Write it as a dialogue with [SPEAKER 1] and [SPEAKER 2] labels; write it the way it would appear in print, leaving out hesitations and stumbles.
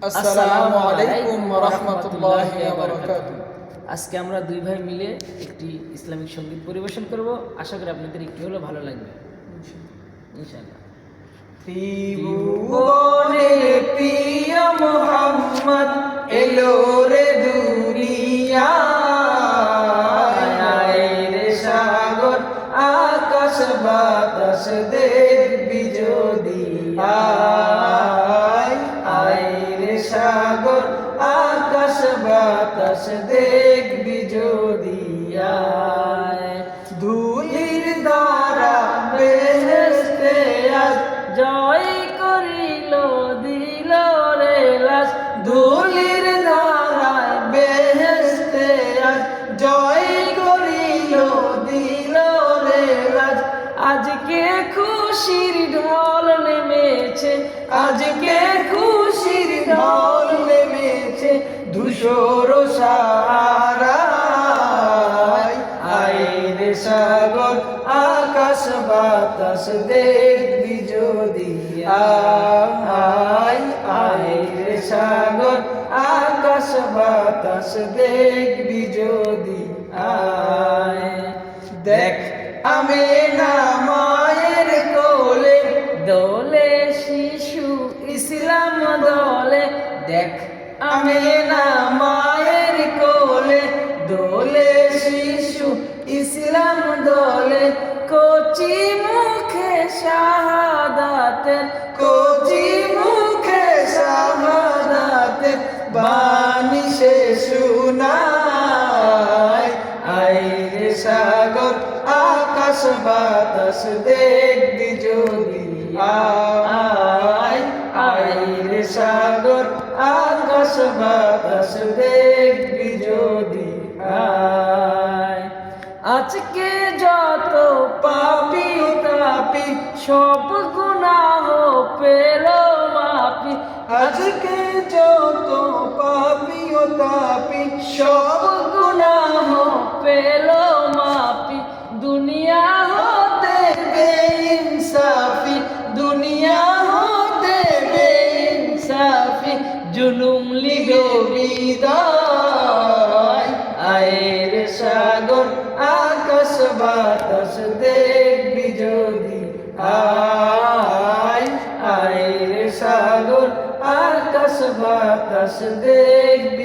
[SPEAKER 1] আসসালামু আলাইকুম ওয়া রাহমাতুল্লাহি ওয়া বারাকাতুহু।
[SPEAKER 2] আজকে আমরা দুই ভাই মিলে একটি ইসলামিক সঙ্গীত পরিবেশন করব। আশা করি আপনাদের একটু হলেও ভালো লাগবে ইনশাআল্লাহ।
[SPEAKER 1] ত্রিভুবনের প্রিয় মুহাম্মদ এলো রে দুনিয়ায়, রে সাগর আকাশ বাতাস দেখবি যদি আয় রে সাগর আকাশ বাতাস দেখবি যদি আয়। ধুলির দ্বারা বেহেশতে আজ
[SPEAKER 2] জয় করিল দিল রে লাশ,
[SPEAKER 1] ধুলির দ্বারা বেহেশতে আজ জয় করিল দিল রে লাজ।
[SPEAKER 2] আজকে খুশির ঢল নেমেছে,
[SPEAKER 1] আজকে খুশির ঢল নেমেছে ধূসর সারায়। আয় রে সাগর আকাশ বাতাস দেখবি যদি আয় রে সাগর আকাশ বাতাস দেখবি যদি আয়। দেখ আমেনা মায়ের কোলে
[SPEAKER 2] দোলে শিশু ইসলাম দলে।
[SPEAKER 1] দেখ আমেনা মায়ের কোলে দোলে শিশু ইসলাম দোলে।
[SPEAKER 2] কচি মুখে শাহাদাতের,
[SPEAKER 1] কচি মুখে শাহাদাতের বাণী সে শুনায়। আয় রে সাগর আকাশ বাতাস দেখবি যদি আয় রে সাগর আকাশ বাতাস দেখবি যদি আয়।
[SPEAKER 2] আজকে যত
[SPEAKER 1] পাপি তাপি
[SPEAKER 2] সব গুনাহ পেল মাপি,
[SPEAKER 1] আজকে যত পাপি ও তাপি সব গুনাহ
[SPEAKER 2] পেল মাপি। দুনিয়া হতে
[SPEAKER 1] বেইনসাফি, দুনিয়া হতে বেইনসাফি
[SPEAKER 2] জুলুম লিগে
[SPEAKER 1] বিদায়। আয় রে সাগর আকাশ বাতাস দেখবি যদি আয় রে সাগর আকাশ বাতাস দেখবি